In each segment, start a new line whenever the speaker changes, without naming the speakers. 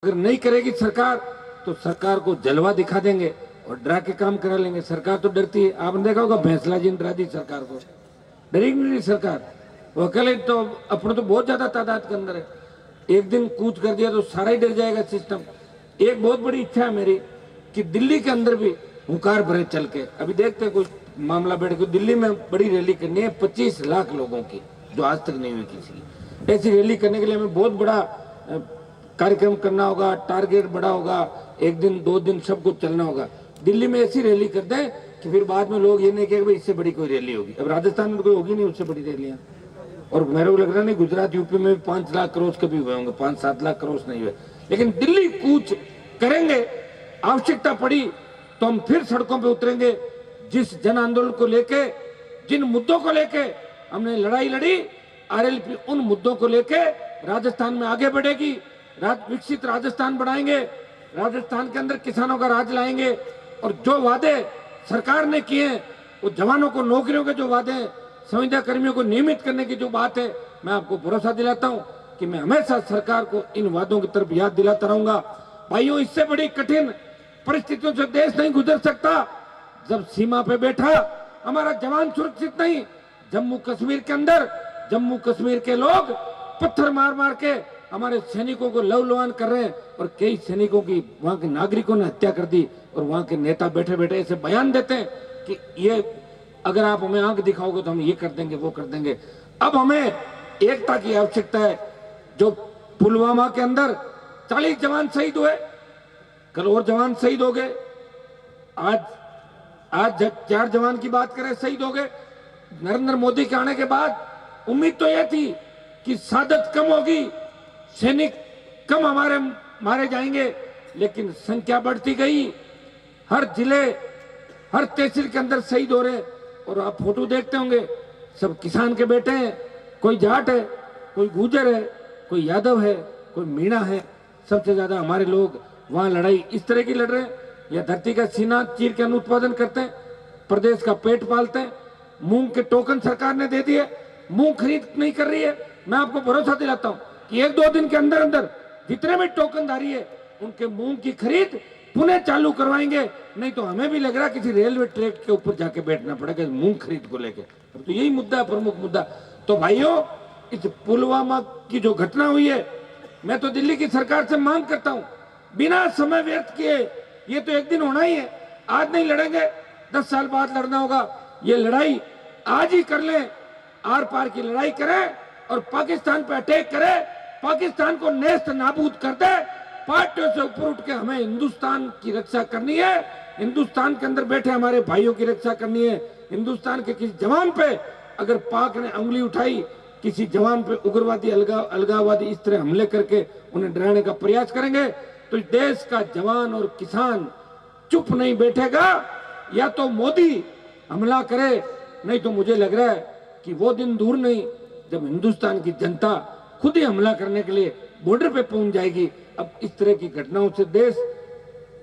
अगर नहीं करेगी सरकार तो सरकार को जलवा दिखा देंगे और डरा के काम करा लेंगे। सरकार तो डरती है, आपने देखा होगा भैंसला जी ने डरा दी सरकार को, डरेगी नहीं सरकार। वो अकेले तो अपने तो बहुत ज्यादा तादाद के अंदर है, एक दिन कूच कर दिया तो सारा ही डर जाएगा सिस्टम। एक बहुत बड़ी इच्छा है मेरी कि दिल्ली के अंदर भी हुंकार भरे चल के, अभी देखते हैं कोई मामला बैठ के, दिल्ली में बड़ी रैली करनी है 25 लाख लोगों की, जो आज तक नहीं हुई किसी की। ऐसी रैली करने के लिए हमें बहुत बड़ा कार्यक्रम करना होगा, टारगेट बड़ा होगा, एक दिन 2 दिन सब कुछ चलना होगा। दिल्ली में ऐसी रैली कर दें कि फिर बाद में लोग ये नहीं कहेंगे भाई इससे बड़ी कोई रैली होगी। अब राजस्थान में कोई होगी नहीं उससे बड़ी रैलियां, और मेरे को लग रहा नहीं गुजरात यूपी में भी 5 लाख क्रॉस कभी हुए होंगे, 5-7 लाख क्रॉस नहीं हुए, लेकिन दिल्ली कूच करेंगे। आवश्यकता पड़ी तो हम फिर सड़कों पे उतरेंगे। जिस जन आंदोलन को लेके, जिन मुद्दों को लेके हमने लड़ाई लड़ी, आरएलपी उन मुद्दों को लेके राजस्थान में आगे बढ़ेगी। विकसित राजस्थान बनाएंगे, राजस्थान के अंदर किसानों का राज लाएंगे, और जो वादे सरकार ने किए हैं, वो जवानों को नौकरियों के जो वादे हैं, संविदा कर्मियों को नियमित करने की जो बात है, मैं आपको भरोसा दिलाता हूं कि मैं हमेशा सरकार को इन वादों की तरफ याद दिलाता रहूंगा। भाइयों, इससे बड़ी कठिन परिस्थितियों से देश नहीं गुजर सकता जब सीमा पे बैठा हमारा जवान सुरक्षित नहीं। जम्मू कश्मीर के अंदर जम्मू कश्मीर के लोग पत्थर मार मार के हमारे सैनिकों को लहूलुहान कर रहे हैं, और कई सैनिकों की वहां के नागरिकों ने हत्या कर दी, और वहां के नेता बैठे बैठे ऐसे बयान देते हैं कि ये अगर आप हमें आंख दिखाओगे तो हम ये कर देंगे, वो कर देंगे। अब हमें एकता की आवश्यकता है। जो पुलवामा के अंदर 40 जवान शहीद हुए, कल और जवान शहीद हो गए, आज 4 जवान की बात करें शहीद हो गए। नरेंद्र मोदी के आने के बाद उम्मीद तो यह थी कि शहादत कम होगी, सैनिक कम हमारे मारे जाएंगे, लेकिन संख्या बढ़ती गई। हर जिले, हर तहसील के अंदर शहीद हो रहे, और आप फोटो देखते होंगे, सब किसान के बेटे हैं, कोई जाट है, कोई गुर्जर है, कोई यादव है, कोई मीणा है। सबसे ज्यादा हमारे लोग वहां लड़ाई इस तरह की लड़ रहे हैं, या धरती का सीना चीर के अन्न उत्पादन करते हैं, प्रदेश का पेट पालते हैं। मूंग के टोकन सरकार ने दे दिए, मूंग खरीद नहीं कर रही है। मैं आपको भरोसा दिलाता हूं कि 1-2 दिन के अंदर अंदर जितने भी टोकनधारी है उनके मूंग की खरीद पुनः चालू करवाएंगे, नहीं तो हमें भी लग रहा है किसी रेलवे ट्रैक के ऊपर जाके बैठना पड़ेगा मूंग खरीद को लेकर। तो यही मुद्दा है, प्रमुख मुद्दा। तो भाइयों, इस पुलवामा की जो घटना हुई है, मैं तो दिल्ली की सरकार से मांग करता हूं, बिना समय व्यर्थ किए, ये तो एक दिन होना ही है, आज नहीं लड़ेंगे 10 साल बाद लड़ना होगा। ये लड़ाई आज ही कर लें, आर पार की लड़ाई करें और पाकिस्तान पे अटैक करें, पाकिस्तान को नेस्त नाबूद कर दे। पार्टियों से ऊपर उठ के हमें हिंदुस्तान की रक्षा करनी है, हिंदुस्तान के अंदर बैठे हमारे भाइयों की रक्षा करनी है। हिंदुस्तान के किसी जवान पे अगर पाक ने उंगली उठाई, किसी जवान पे उग्रवादी अलगाववादी इस तरह हमले करके उन्हें डराने का प्रयास करेंगे, तो देश का जवान और किसान चुप नहीं बैठेगा। या तो मोदी हमला करे, नहीं तो मुझे लग रहा है कि वो दिन दूर नहीं जब हिंदुस्तान की जनता खुद ही हमला करने के लिए बॉर्डर पे पहुंच जाएगी। अब इस तरह की घटनाओं से देश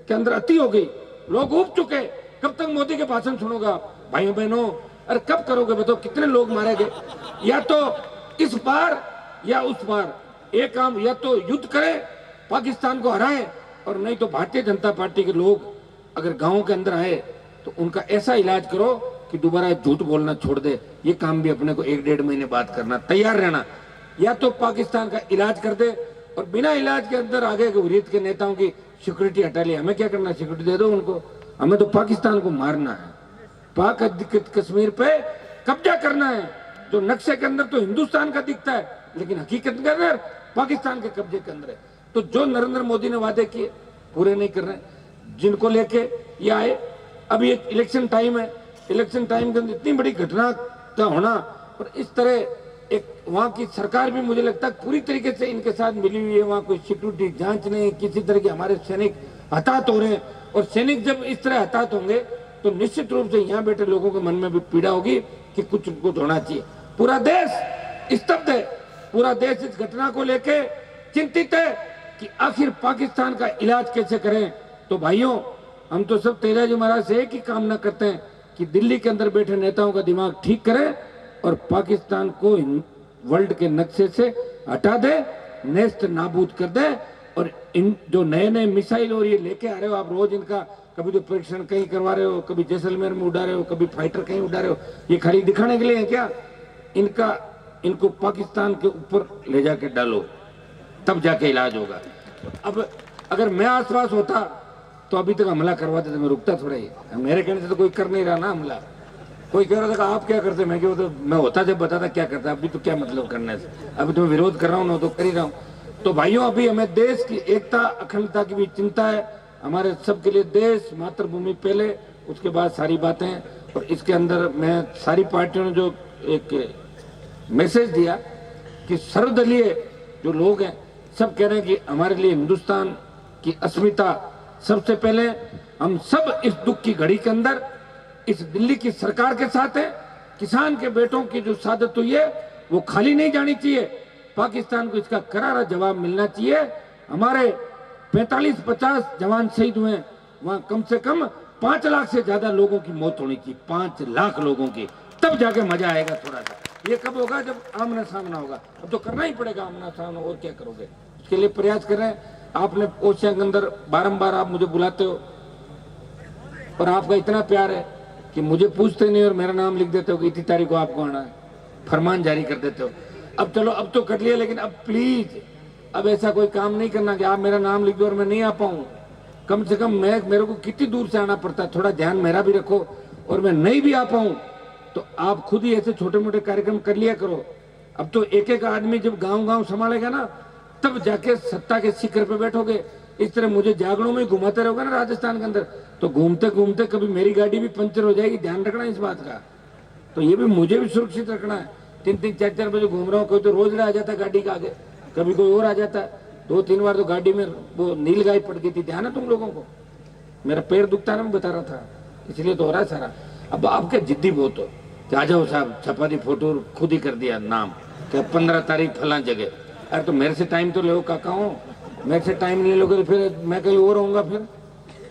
के अंदर अति हो गई, लोग उब चुके। कब तक मोदी के भाषण सुनोगा भाइयों बहनों? अरे कब करोगे बताओ? कितने लोग मारे गए? या तो इस बार या उस बार एक काम, या तो युद्ध करें, पाकिस्तान को हराएं, और नहीं तो भारतीय जनता पार्टी के लोग अगर गांवों के अंदर आए तो उनका ऐसा इलाज करो कि दोबारा झूठ बोलना छोड़ दे। ये काम भी अपने को 1-1.5 महीने बाद करना, तैयार रहना। या तो पाकिस्तान का इलाज कर दे, और बिना इलाज के अंदर आगे के विरोध के नेताओं की सिक्योरिटी हटा ली। हमें क्या करना, सिक्योरिटी दे दो उनको, हमें तो पाकिस्तान को मारना है, पाक अधिकृत कश्मीर पे कब्जा करना है। जो नक्शे के अंदर तो हिंदुस्तान का दिखता है, लेकिन हकीकत के अंदर पाकिस्तान के कब्जे के अंदर है। तो जो नरेंद्र मोदी ने वादे किए पूरे नहीं कर रहे, जिनको लेके ये आए। अभी एक इलेक्शन टाइम है, इलेक्शन टाइम के अंदर इतनी बड़ी घटना का होना, और इस तरह एक वहाँ की सरकार भी मुझे लगता है पूरी तरीके से इनके साथ मिली हुई है। वहाँ कोई सिक्योरिटी जांच नहीं, किसी तरह के हमारे सैनिक हताहत हो रहे हैं, और सैनिक जब इस तरह हताहत होंगे तो निश्चित रूप से यहाँ बैठे लोगों के मन में भी पीड़ा होगी कि कुछ उनको होना चाहिए। पूरा देश स्तब्ध है, पूरा देश इस घटना को लेके चिंतित है कि आखिर पाकिस्तान का इलाज कैसे करें। तो भाइयों, हम तो सब तेजाजी महाराज से एक ही कामना करते हैं कि दिल्ली के अंदर बैठे नेताओं का दिमाग ठीक करें और पाकिस्तान को वर्ल्ड के नक्शे से हटा दे, नेस्त नाबूद कर दे, और इन जो नए नए मिसाइल और ये लेके आ रहे हो आप रोज इनका, कभी तो परीक्षण कहीं करवा रहे हो, कभी जैसलमेर में उड़ा रहे हो, कभी फाइटर कहीं उड़ा रहे हो, ये खाली दिखाने के लिए है क्या? इनको पाकिस्तान के ऊपर ले जाके डालो, तब जाके इलाज होगा। अब अगर मैं आसपास होता तो अभी तक हमला करवाते थे, मैं रुकता थोड़ा ही। मेरे कहने से तो कोई कर नहीं रहा ना हमला। कोई कह रहा था आप क्या करते, मैं क्यों, तो मैं होता जब बताता क्या करता। अभी तो क्या मतलब करने से, अभी तो मैं विरोध कर रहा हूँ ना, तो कर ही रहा हूँ। तो भाइयों, अभी हमें देश की एकता अखंडता की भी चिंता है। हमारे सबके लिए देश मातृभूमि पहले, उसके बाद सारी बातें। और इसके अंदर मैं सारी पार्टियों ने जो एक मैसेज दिया कि सर्वदलीय जो लोग हैं सब कह रहे हैं कि हमारे लिए हिंदुस्तान की अस्मिता सबसे पहले। हम सब इस दुख की घड़ी के अंदर इस दिल्ली की सरकार के साथ है। किसान के बेटों की जो शहादत हुई है वो खाली नहीं जानी चाहिए। पाकिस्तान को इसका करारा जवाब मिलना चाहिए। हमारे 45-50 जवान शहीद हुए, वहां कम से कम 5 लाख से ज्यादा लोगों की मौत होनी चाहिए, 5 लाख लोगों की, तब जाके मजा आएगा थोड़ा सा। ये कब होगा? जब आमना सामना होगा। अब तो करना ही पड़ेगा आमना सामना, और क्या करोगे? उसके लिए प्रयास कर रहे हैं। आपने ओशिया के अंदर बारंबार आप मुझे बुलाते हो और आपका इतना प्यार है कि मुझे पूछते नहीं और मेरा नाम लिख देते हो कि इतनी तारीख को आपको आना है, फरमान जारी कर देते हो। अब चलो, अब तो कर लिया, लेकिन अब प्लीज अब ऐसा कोई काम नहीं करना कि आप मेरा नाम लिख दो और मैं नहीं आ पाऊं। कम से कम मेरे को कितनी दूर से आना पड़ता है, थोड़ा ध्यान मेरा भी रखो। और मैं नहीं भी आ पाऊं तो आप खुद ही ऐसे छोटे मोटे कार्यक्रम कर लिया करो। अब तो एक एक आदमी जब गांव संभालेगा ना, तब जाके सत्ता के शिखर पे बैठोगे। इस तरह मुझे जागरणों में घुमाते रहोगे ना राजस्थान के अंदर, तो घूमते घूमते कभी मेरी गाड़ी भी पंचर हो जाएगी। ध्यान रखना इस बात का। तो ये भी मुझे भी सुरक्षित रखना है। 3-3 4-4 बजे घूम रहा हूँ, कोई तो रोज आ जाता है गाड़ी के आगे, कभी कोई और आ जाता है। 2-3 बार तो गाड़ी में वो नील गाय पड़ गई थी, ध्यान है तुम लोगों को? मेरा पैर दुखता है ना, मैं बता रहा था, इसलिए तो हो रहा है सारा। अब आपके जिद्दी बहुत हो कि आ जाओ साहब, छपा दी फोटो, खुद ही कर दिया नाम कि 15 तारीख फलां जगह। अरे तो मेरे से टाइम तो लो काका हो, मेरे से टाइम नहीं लोगे तो फिर मैं कहीं और रहूंगा।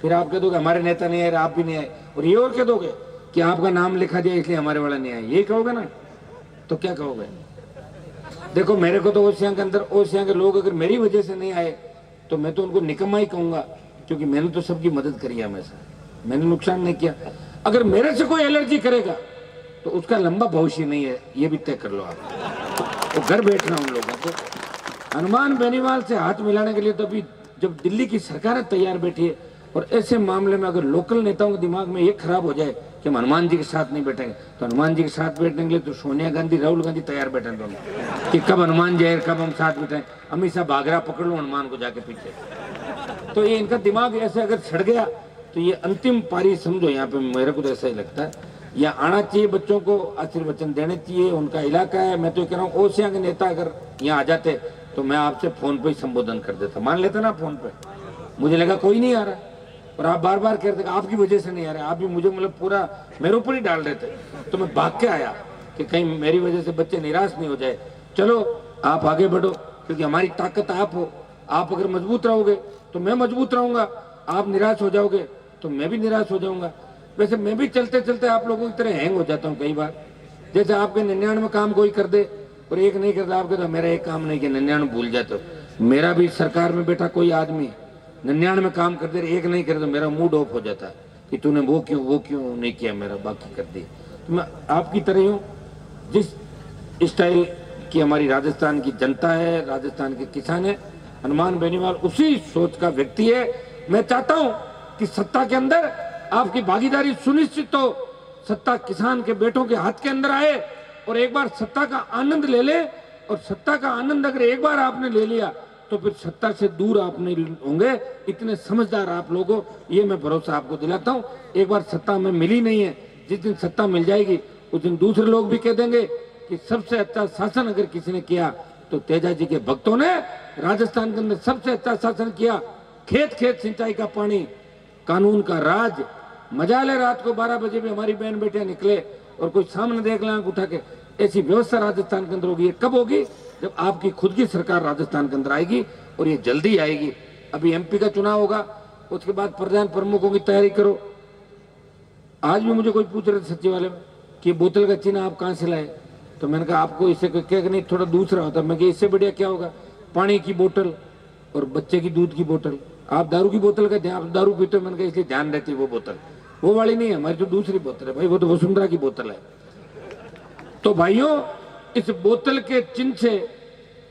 फिर आप कह दोगे हमारे नेता नहीं आए, आप भी नहीं आए, और ये और कह दोगे कि आपका नाम लिखा दिया इसलिए हमारे वाला नहीं आया, ये कहोगे ना, तो क्या कहोगे? देखो, मेरे को तो ओशिया के अंदर, ओशिया के लोग अगर मेरी वजह से नहीं आए तो मैं तो उनको निकम्मा ही कहूंगा, क्योंकि मैंने तो सबकी मदद करी है हमेशा, मैंने नुकसान नहीं किया। अगर मेरे से कोई एलर्जी करेगा तो उसका लंबा भविष्य नहीं है, ये भी तय कर लो आप। तो घर बैठना उन लोगों को। हनुमान बेनीवाल से हाथ मिलाने के लिए तो अभी जब दिल्ली की सरकार तैयार बैठी है, और ऐसे मामले में अगर लोकल नेताओं के दिमाग में ये खराब हो जाए कि हम हनुमान जी के साथ नहीं बैठेंगे, तो हनुमान जी के साथ बैठने के लिए तो सोनिया गांधी, राहुल गांधी तैयार बैठे दोनों कि कब हनुमान जी कब हम साथ बैठे। अमित शाह भागरा पकड़ लो हनुमान को जाके पीछे। तो ये इनका दिमाग ऐसे अगर छड़ गया तो ये अंतिम पारी समझो यहाँ पे, मेरे को तो ऐसा ही लगता है। यहाँ आना चाहिए, बच्चों को आशीर्वचन देने चाहिए, उनका इलाका है। मैं तो कह रहा हूँ ओशिया के नेता अगर यहाँ आ जाते तो मैं आपसे फोन पे ही संबोधन कर देता, मान लेते ना फोन पे। मुझे लगा कोई नहीं आ रहा और आप बार बार कह रहे थे आपकी वजह से नहीं आ रहे, आप भी मुझे मतलब पूरा मेरे ऊपर ही डाल रहे थे, तो मैं भाग के आया कि कहीं मेरी वजह से बच्चे निराश नहीं हो जाए। चलो आप आगे बढ़ो, क्योंकि हमारी ताकत आप हो। आप अगर मजबूत रहोगे तो मैं मजबूत रहूंगा, आप निराश हो जाओगे तो मैं भी निराश हो जाऊंगा। वैसे मैं भी चलते चलते आप लोगों की तरह हैंग हो जाता हूँ कई बार। जैसे आपके 99 काम कोई कर दे और एक नहीं करता, आप कहते मेरा एक काम नहीं किया, 99 भूल जाते हो। मेरा भी सरकार में बैठा कोई आदमी 99 काम कर दे, एक नहीं करे तो मेरा मूड ऑफ हो जाता है कि तूने वो क्यों नहीं किया, मेरा बाकी कर दिया। तो मैं आपकी तरह ही हूँ। जिस स्टाइल की हमारी राजस्थान की जनता है, राजस्थान के किसान है, हनुमान बेनीवाल उसी सोच का व्यक्ति है। मैं चाहता हूं कि सत्ता के अंदर आपकी भागीदारी सुनिश्चित हो, सत्ता किसान के बेटों के हाथ के अंदर आए और एक बार सत्ता का आनंद ले ले। और सत्ता का आनंद अगर एक बार आपने ले लिया तो फिर सत्ता से दूर आप नहीं होंगे। इतने समझदार आप लोगों, ये मैं भरोसा आपको दिलाता हूं। एक बार सत्ता में मिली नहीं है, जिस दिन सत्ता मिल जाएगी उस दिन दूसरे लोग भी कह देंगे कि सबसे अच्छा शासन अगर किसी ने किया तो तेजा जी के भक्तों ने राजस्थान के अंदर सबसे अच्छा शासन किया। खेत खेत सिंचाई का पानी, कानून का राज, मजा ले। रात को 12 बजे भी हमारी बहन बेटियां निकले और कोई सामने देख ले आंख उठा के, ऐसी व्यवस्था राजस्थान के अंदर होगी। ये कब होगी? जब आपकी खुद की सरकार राजस्थान के अंदर आएगी, और ये जल्दी आएगी। अभी एमपी का चुनाव होगा, उसके बाद प्रधान प्रमुखों की तैयारी करो। आज भी मुझे कोई पूछ रहे थे सचिवालय में कि बोतल का चिन्ह आप कहाँ से लाए, तो मैंने कहा आपको इससे क्या नहीं, थोड़ा दूसरा होता। मैं इससे बढ़िया क्या होगा, पानी की बोतल और बच्चे की दूध की बोतल। आप दारू की बोतल का ध्यान, दारू पीते हो मैंने कहा इसलिए ध्यान रहती है वो बोतल, वो वाली नहीं है हमारी, तो दूसरी बोतल है भाई, वो तो वसुंधरा की बोतल है। तो भाइयों, इस बोतल के चिन्ह से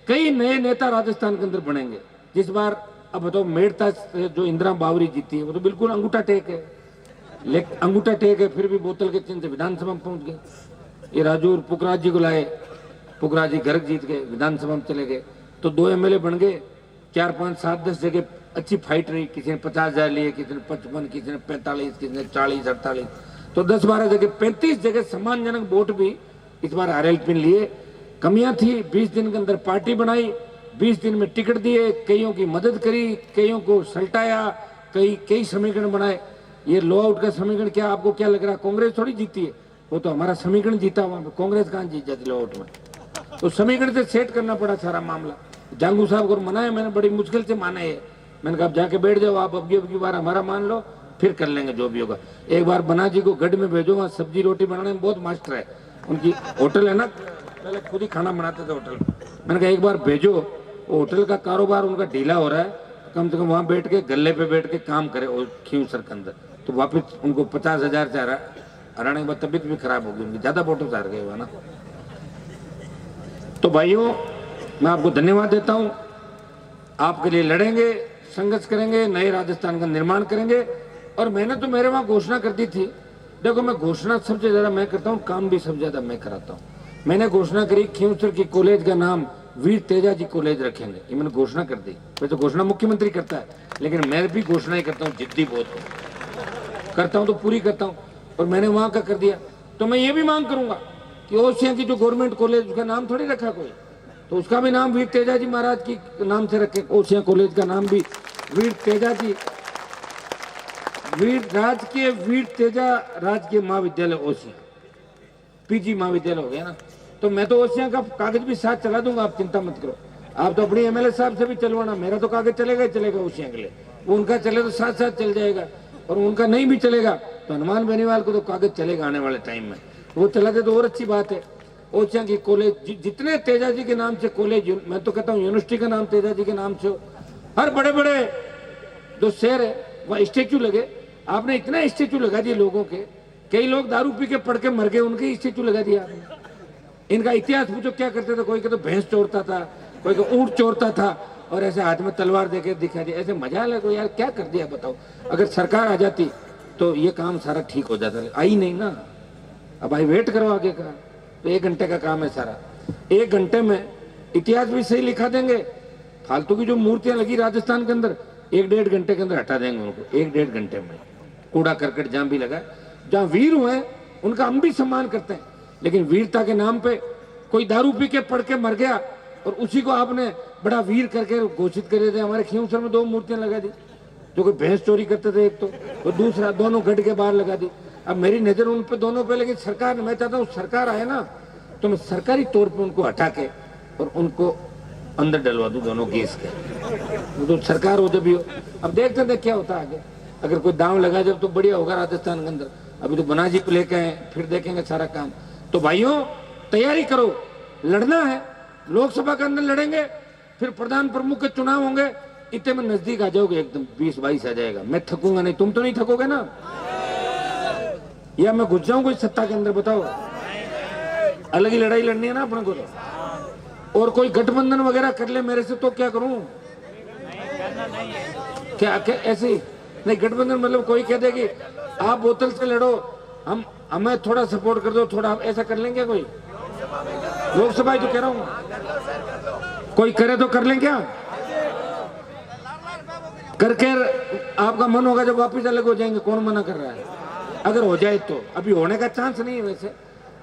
कई नए नेता राजस्थान के अंदर बनेंगे। जिस बार अब बताओ मेड़ता से जो इंदिरा बावरी जीती है वो तो बिल्कुल अंगूठा टेक है, लेकिन अंगूठा टेक है फिर भी बोतल के चिन्ह से विधानसभा में पहुंच गए। ये राजूर पुखराज जी को लाए, पुखराज जी घर जीत गए, विधानसभा में चले गए, तो 2 एमएलए बन गए। 4, 5, 7, 10 जगह अच्छी फाइट रही, किसी ने 50,000 लिए, किसी ने 55, किसी ने 45, किसी ने 40, 48, तो 10-12 जगह 35 जगह सम्मानजनक वोट भी इस बार आरएलपी ने लिए। कमियां थी, 20 दिन के अंदर पार्टी बनाई, 20 दिन में टिकट दिए, कईयों की मदद करी, कईयों को सल्टाया, कई समीकरण बनाए। ये लो आउट का समीकरण क्या आपको क्या लग रहा है कांग्रेस थोड़ी जीती है, वो तो हमारा समीकरण जीता, वहां पे कांग्रेस कहां जीत जाती लो आउट में। तो समीकरण से सेट करना पड़ा सारा मामला। जांगू साहब को मनाया मैंने, बड़ी मुश्किल से माना है। मैंने कहा जाके बैठ जाओ आप, अब की बार हमारा मान लो, फिर कर लेंगे जो भी होगा। एक बार बना जी को गढ़ में भेजो, वहां सब्जी रोटी बनाने में बहुत मास्टर है, उनकी होटल है ना, पहले खुद ही खाना बनाते थे होटल। मैंने कहा एक बार भेजो, होटल का कारोबार उनका ढीला हो रहा है, कम से कम वहां बैठ के गले पे बैठ के काम करे खींवसर के अंदर। तो वापिस उनको 50,000 से हराने के बाद तबीयत भी खराब होगी उनकी, ज्यादा वोटों से हार गए हुआ ना। तो भाइयों, मैं आपको धन्यवाद देता हूं, आपके लिए लड़ेंगे, संघर्ष करेंगे, नए राजस्थान का निर्माण करेंगे। और मैंने तो मेरे वहां घोषणा कर दी थी, देखो मैं घोषणा सबसे ज्यादा मैं करता हूं, काम भी सबसे ज्यादा मैं कराता हूं। मैंने घोषणा करी खींवसर की कॉलेज का नाम वीर तेजाजी कॉलेज रखेंगे, ये मैंने घोषणा कर दी। वैसे तो घोषणा मुख्यमंत्री करता है, लेकिन मैं भी घोषणा ही करता हूँ, जिद्दी बहुत करता हूँ तो पूरी करता हूँ। और मैंने वहां का कर दिया, तो मैं ये भी मांग करूंगा कि ओसिया की जो गवर्नमेंट कॉलेज, उसका नाम थोड़ी रखा कोई, तो उसका भी नाम वीर तेजाजी महाराज की नाम से रखे। ओसिया कॉलेज का नाम भी वीर तेजाजी, वीर तेजा राजकीय महाविद्यालय ओसिया, पीजी महाविद्यालय हो गया ना। तो मैं तो ओसिया का कागज भी साथ चला दूंगा, आप चिंता मत करो। आप तो अपनी एमएलए साहब से भी चलवाना, मेरा तो कागज चलेगा ही चलेगा ओसिया के लिए, वो उनका चले तो साथ साथ चल जाएगा, और उनका नहीं भी चलेगा तो हनुमान बेनीवाल को तो कागज चलेगा आने वाले टाइम में, वो चला दे तो और अच्छी बात है। ओसिया की कॉलेज, जितने तेजाजी के नाम से कॉलेज, मैं तो कहता हूँ यूनिवर्सिटी का नाम तेजाजी के नाम से हो। हर बड़े बड़े जो शहर है वहाँ स्टेचू लगे, आपने इतना स्टेचू लगा दिए लोगों के, कई लोग दारू पी के पढ़ के मर गए, उनके स्टेचू लगा दिया आपने। इनका इतिहास पूछो क्या करते थे, कोई कहते भैंस चोरता था, कोई को ऊंट चोरता था, और ऐसे हाथ में तलवार देके दिखा दिया, ऐसे मजाल है कोई, यार क्या कर दिया बताओ। अगर सरकार आ जाती तो ये काम सारा ठीक हो जाता, आई नहीं ना। अब भाई वेट करो आगे का, तो 1 घंटे का काम है सारा, 1 घंटे में इतिहास भी सही लिखा देंगे। फालतू की जो मूर्तियां लगी राजस्थान के अंदर, 1-1.5 घंटे के अंदर हटा देंगे उनको, 1-1.5 घंटे में। कूड़ा करकट जहां भी लगा, जहां वीर हुए उनका हम भी सम्मान करते हैं, लेकिन वीरता के नाम पे कोई दारू पी के पढ़ के मर गया और उसी को आपने बड़ा वीर करके घोषित कर देते। हमारे खींवसर में 2 मूर्तियां लगा दी, जो कोई भैंस चोरी करते थे एक तो, और दूसरा दोनों गढ़ के बाहर लगा दी। अब मेरी नजर उन पे दोनों पे, लेकिन सरकार, मैं चाहता हूँ सरकार आए ना तो मैं सरकारी तौर पे उनको हटा के और उनको अंदर डलवा दूं दोनों केस के, तो सरकार हो जब भी हो। अब देखते थे क्या होता है आगे, अगर कोई दांव लगा जब तो बढ़िया होगा राजस्थान के अंदर। अभी तो बना जी को लेके आए, फिर देखेंगे सारा काम। तो भाइयों तैयारी करो, लड़ना है, लोकसभा के अंदर लड़ेंगे, फिर प्रधान प्रमुख के चुनाव होंगे, इतने में नजदीक आ जाओगे, एकदम 20-22 आ जाएगा। मैं थकूंगा नहीं, तुम तो नहीं थकोगे ना, या मैं घुस जाऊं कोई सत्ता के अंदर, बताओ। अलग ही लड़ाई लड़नी है ना अपने को तो। और कोई गठबंधन वगैरह कर ले मेरे से तो क्या करूं, क्या ऐसे ही नहीं गठबंधन, मतलब कोई कह दे कि आप बोतल से लड़ो, हम हमें थोड़ा सपोर्ट कर दो, थोड़ा ऐसा कर लेंगे कोई लोकसभा ही तो कह रहा हूं, कोई करे तो कर लें क्या, करके आपका मन होगा जब वापिस अलग हो जाएंगे, कौन मना कर रहा है। अगर हो जाए तो, अभी होने का चांस नहीं है वैसे,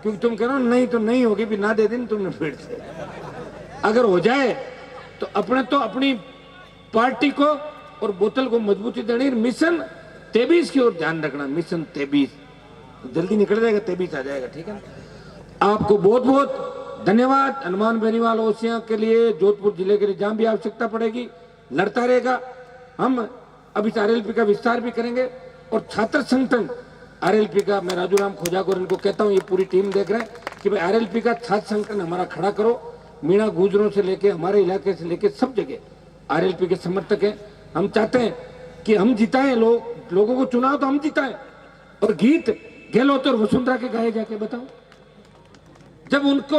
क्योंकि तुम कह रहे हो नहीं तो नहीं होगी, भी ना दे दिन तुमने फिर से। अगर हो जाए तो अपनी पार्टी को और बोतल को मजबूती देनी। मिशन 23 की ओर ध्यान रखना, मिशन 23 जल्दी निकल जाएगा, 23 आ जाएगा, ठीक है। आपको बहुत बहुत धन्यवाद। हनुमान बेनीवाल ओसिया के लिए, जोधपुर जिले के लिए जहां भी आवश्यकता पड़ेगी लड़ता रहेगा। हम अब इस आरएलपी का विस्तार भी करेंगे, और छात्र संगठन आरएलपी का, मैं राजूराम खोजा को इनको कहता हूं, ये पूरी टीम देख रहे हैं कि भाई आरएलपी का छात्र संगठन हमारा खड़ा करो। मीणा गुजरों से लेके हमारे इलाके से लेके सब जगह आरएलपी के समर्थक हैं। हम चाहते हैं कि हम जिताएं, लोगों को चुनाव तो हम जिताएं। और गीत गहलोत और वसुंधरा के गाए जाके बताओ, जब उनको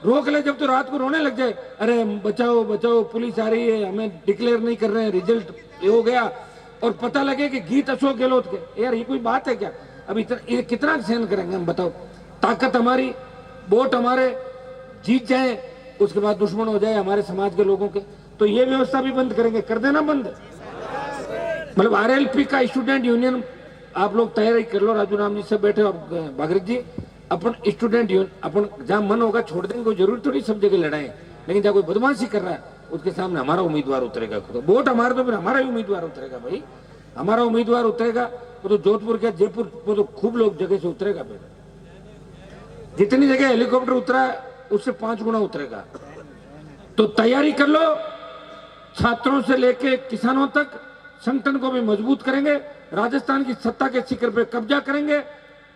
रोक ले, जब तो रात को रोने लग जाए, अरे बचाओ बचाओ पुलिस आ रही है, हमें डिक्लेयर नहीं कर रहे हैं, रिजल्ट ये हो गया, और पता लगे कि गीत अशोक गहलोत के। यार ये कोई बात है क्या? अब इतना ये कितना सहन करेंगे हम बताओ? ताकत हमारी, वोट हमारे, जीत जाए उसके बाद दुश्मन हो जाए हमारे समाज के लोगों के, तो ये व्यवस्था भी बंद करेंगे। कर देना बंद। मतलब आरएलपी का स्टूडेंट यूनियन आप लोग तैयारी कर लो, राजू राम जी से बैठे और भागीरथ जी, अपन स्टूडेंट यूनियन अपन जहां मन होगा छोड़ देंगे। कोई जरूरी थोड़ी सब जगह लड़ाएं, लेकिन जहां कोई बदमाशी कर रहा है उसके सामने हमारा उम्मीदवार उतरेगा। खुद वोट हमारे तो फिर हमारा ही उम्मीदवार उतरेगा भाई, हमारा उम्मीदवार उतरेगा। वो तो जोधपुर क्या जयपुर, वो तो खूब लोग जगह से उतरेगा। फिर जितनी जगह हेलीकॉप्टर उतरा है उससे 5 गुना उतरेगा। तो तैयारी कर लो, छात्रों से लेके किसानों तक संगठन को भी मजबूत करेंगे, राजस्थान की सत्ता के शिखर पे कब्जा करेंगे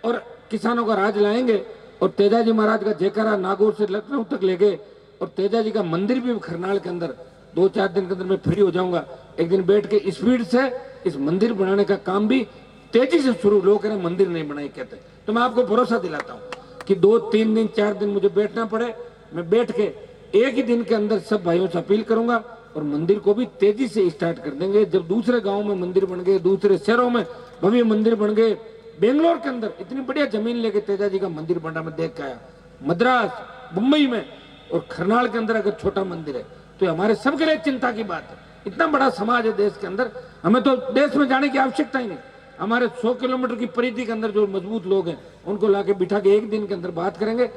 और किसानों का राज लाएंगे। और तेजाजी महाराज का जयकारा नागौर से लखनऊ तक ले गए, और तेजाजी का मंदिर भी खरनाल के अंदर 2-4 दिन के अंदर मैं फ्री हो जाऊंगा, एक दिन बैठ के स्पीड से इस मंदिर बनाने का काम भी तेजी से शुरू। लोग कह रहे मंदिर नहीं बनाए कहते, तो मैं आपको भरोसा दिलाता हूँ कि 2-3 दिन 4 दिन मुझे बैठना पड़े, मैं बैठ के एक ही दिन के अंदर सब भाइयों से अपील करूंगा और मंदिर को भी तेजी से स्टार्ट कर देंगे। जब दूसरे गांव में मंदिर बन गए, दूसरे शहरों में भव्य मंदिर बन गए, बेंगलोर के अंदर इतनी बढ़िया जमीन लेके तेजाजी का मंदिर बना, मैं देख के आया, मद्रास, मुंबई में, और खरनाल के अंदर अगर छोटा मंदिर है तो हमारे सबके लिए चिंता की बात है। इतना बड़ा समाज है देश के अंदर, हमें तो देश में जाने की आवश्यकता ही नहीं। हमारे 100 किलोमीटर की परिधि के अंदर जो मजबूत लोग हैं उनको लाके बिठा के एक दिन के अंदर बात करेंगे।